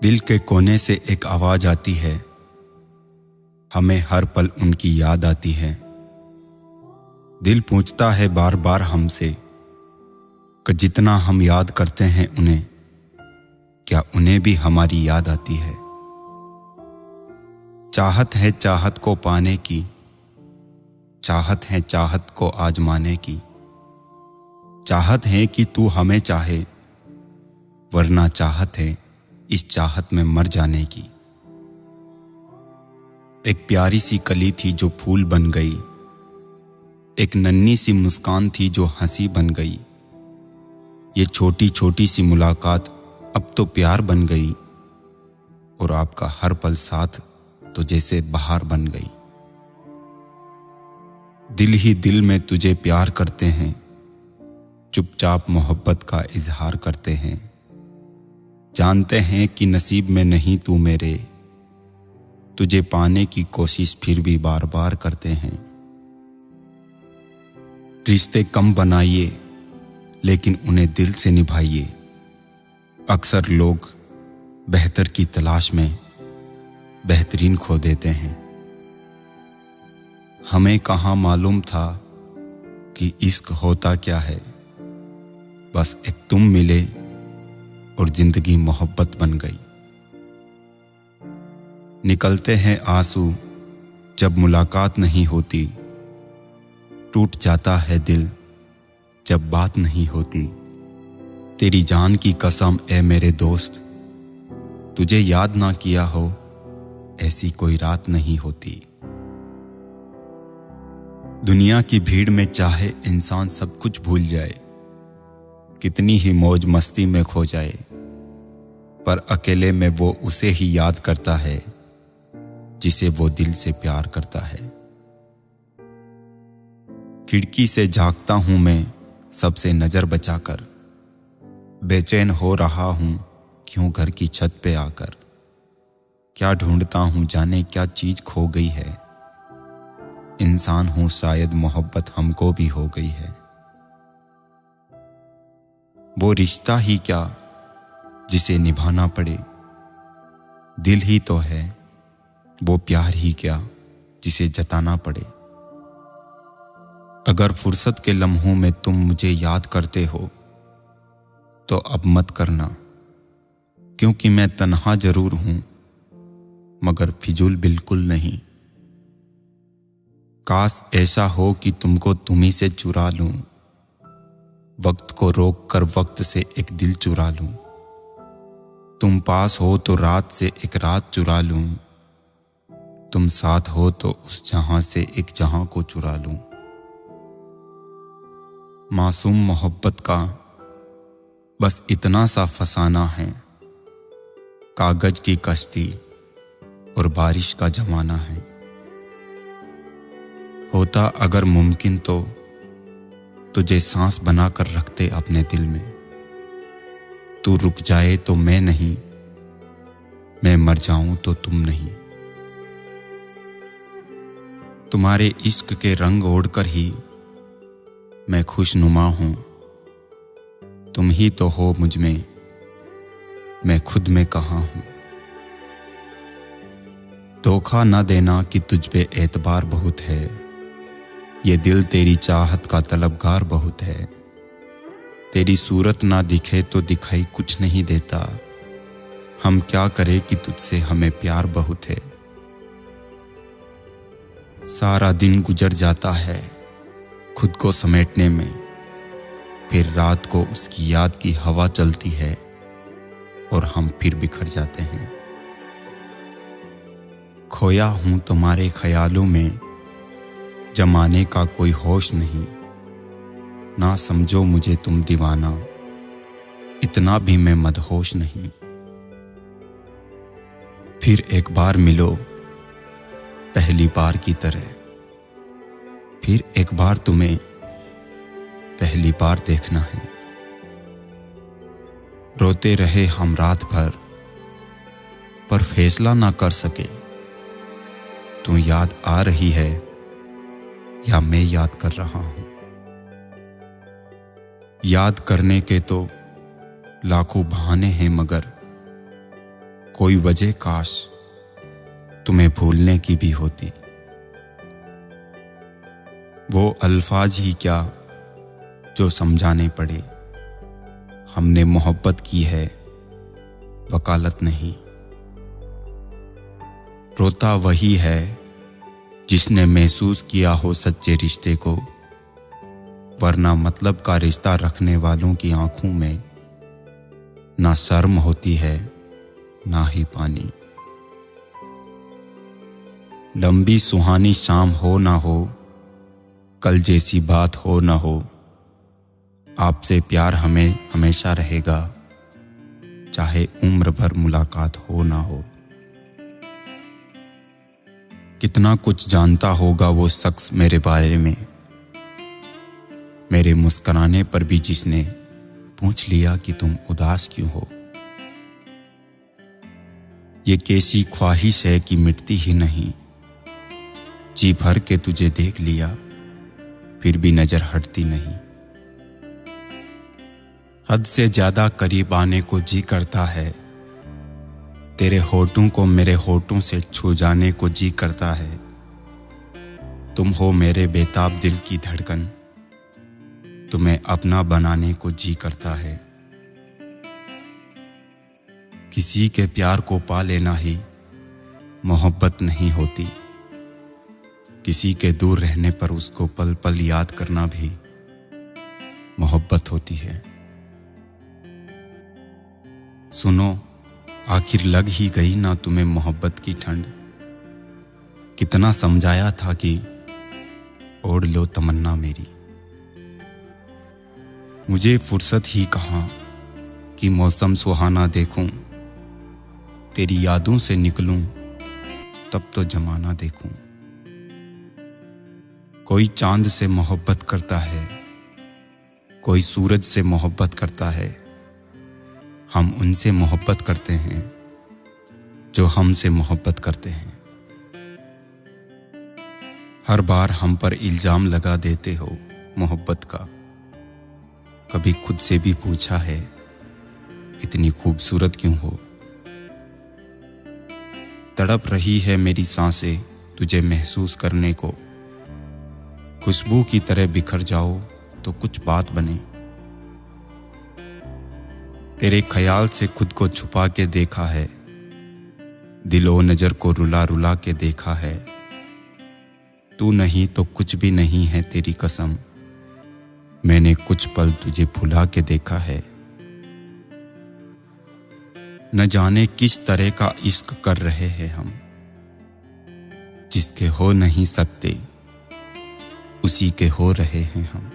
दिल के कोने से एक आवाज आती है, हमें हर पल उनकी याद आती है। दिल पूछता है बार बार हमसे कि जितना हम याद करते हैं उन्हें, क्या उन्हें भी हमारी याद आती है। चाहत है चाहत को पाने की, चाहत है चाहत को आजमाने की, चाहत है कि तू हमें चाहे, वरना चाहत है इस चाहत में मर जाने की। एक प्यारी सी कली थी जो फूल बन गई, एक नन्ही सी मुस्कान थी जो हंसी बन गई। ये छोटी छोटी सी मुलाकात अब तो प्यार बन गई, और आपका हर पल साथ तो जैसे बहार बन गई। दिल ही दिल में तुझे प्यार करते हैं, चुपचाप मोहब्बत का इजहार करते हैं। जानते हैं कि नसीब में नहीं तू मेरे, तुझे पाने की कोशिश फिर भी बार बार करते हैं। रिश्ते कम बनाइए लेकिन उन्हें दिल से निभाइए। अक्सर लोग बेहतर की तलाश में बेहतरीन खो देते हैं। हमें कहाँ मालूम था कि इश्क होता क्या है। बस एक तुम मिले और जिंदगी मोहब्बत बन गई। निकलते हैं आंसू जब मुलाकात नहीं होती, टूट जाता है दिल जब बात नहीं होती। तेरी जान की कसम ए मेरे दोस्त, तुझे याद ना किया हो ऐसी कोई रात नहीं होती। दुनिया की भीड़ में चाहे इंसान सब कुछ भूल जाए, कितनी ही मौज मस्ती में खो जाए, पर अकेले में वो उसे ही याद करता है जिसे वो दिल से प्यार करता है। खिड़की से झांकता हूं मैं सबसे नजर बचाकर, बेचैन हो रहा हूं क्यों घर की छत पे आकर। क्या ढूंढता हूं जाने क्या चीज खो गई है, इंसान हूं शायद मोहब्बत हमको भी हो गई है। वो रिश्ता ही क्या जिसे निभाना पड़े, दिल ही तो है। वो प्यार ही क्या जिसे जताना पड़े। अगर फुर्सत के लम्हों में तुम मुझे याद करते हो तो अब मत करना, क्योंकि मैं तन्हा जरूर हूं मगर फिजूल बिल्कुल नहीं। काश ऐसा हो कि तुमको तुम्ही से चुरा लूं, वक्त को रोक कर वक्त से एक दिल चुरा लूं। तुम पास हो तो रात से एक रात चुरा लूं, तुम साथ हो तो उस जहां से एक जहां को चुरा लूं। मासूम मोहब्बत का बस इतना सा फसाना है, कागज की कश्ती और बारिश का जमाना है। होता अगर मुमकिन तो तुझे सांस बनाकर रखते अपने दिल में। तू रुक जाए तो मैं नहीं, मैं मर जाऊं तो तुम नहीं। तुम्हारे इश्क के रंग ओढ़कर ही मैं खुशनुमा हूं। तुम ही तो हो मुझ में, मैं खुद में कहाँ हूं। धोखा न देना कि तुझ पे एतबार बहुत है, ये दिल तेरी चाहत का तलबगार बहुत है। तेरी सूरत ना दिखे तो दिखाई कुछ नहीं देता, हम क्या करें कि तुझसे हमें प्यार बहुत है। सारा दिन गुजर जाता है खुद को समेटने में, फिर रात को उसकी याद की हवा चलती है और हम फिर बिखर जाते हैं। खोया हूं तुम्हारे ख्यालों में, जमाने का कोई होश नहीं। ना समझो मुझे तुम दीवाना, इतना भी मैं मदहोश नहीं। फिर एक बार मिलो पहली बार की तरह, फिर एक बार तुम्हें पहली बार देखना है। रोते रहे हम रात भर पर फैसला ना कर सके, तू याद आ रही है या मैं याद कर रहा हूं। याद करने के तो लाखों बहाने हैं, मगर कोई वजह काश तुम्हें भूलने की भी होती। वो अल्फाज ही क्या जो समझाने पड़े, हमने मोहब्बत की है वकालत नहीं। रोता वही है जिसने महसूस किया हो सच्चे रिश्ते को, वरना मतलब का रिश्ता रखने वालों की आंखों में ना शर्म होती है ना ही पानी। लंबी सुहानी शाम हो ना हो, कल जैसी बात हो ना हो, आपसे प्यार हमें हमेशा रहेगा, चाहे उम्र भर मुलाकात हो ना हो। कितना कुछ जानता होगा वो शख्स मेरे बारे में, मेरे मुस्कुराने पर भी जिसने पूछ लिया कि तुम उदास क्यों हो। ये कैसी ख्वाहिश है कि मिटती ही नहीं, जी भर के तुझे देख लिया फिर भी नजर हटती नहीं। हद से ज्यादा करीब आने को जी करता है, तेरे होठों को मेरे होठों से छू जाने को जी करता है। तुम हो मेरे बेताब दिल की धड़कन, तुम्हें अपना बनाने को जी करता है। किसी के प्यार को पा लेना ही मोहब्बत नहीं होती, किसी के दूर रहने पर उसको पल पल याद करना भी मोहब्बत होती है। सुनो, आखिर लग ही गई ना तुम्हें मोहब्बत की ठंड। कितना समझाया था कि ओढ़ लो तमन्ना मेरी, मुझे फुर्सत ही कहाँ कि मौसम सुहाना देखूं, तेरी यादों से निकलूं तब तो जमाना देखूं। कोई चांद से मोहब्बत करता है, कोई सूरज से मोहब्बत करता है, हम उनसे मोहब्बत करते हैं जो हमसे मोहब्बत करते हैं। हर बार हम पर इल्जाम लगा देते हो मोहब्बत का, कभी खुद से भी पूछा है इतनी खूबसूरत क्यों हो। तड़प रही है मेरी सांसें तुझे महसूस करने को, खुशबू की तरह बिखर जाओ तो कुछ बात बने। तेरे ख्याल से खुद को छुपा के देखा है, दिलो नजर को रुला रुला के देखा है। तू नहीं तो कुछ भी नहीं है तेरी कसम, मैंने कुछ पल तुझे भुला के देखा है। न जाने किस तरह का इश्क कर रहे हैं हम, जिसके हो नहीं सकते उसी के हो रहे हैं हम।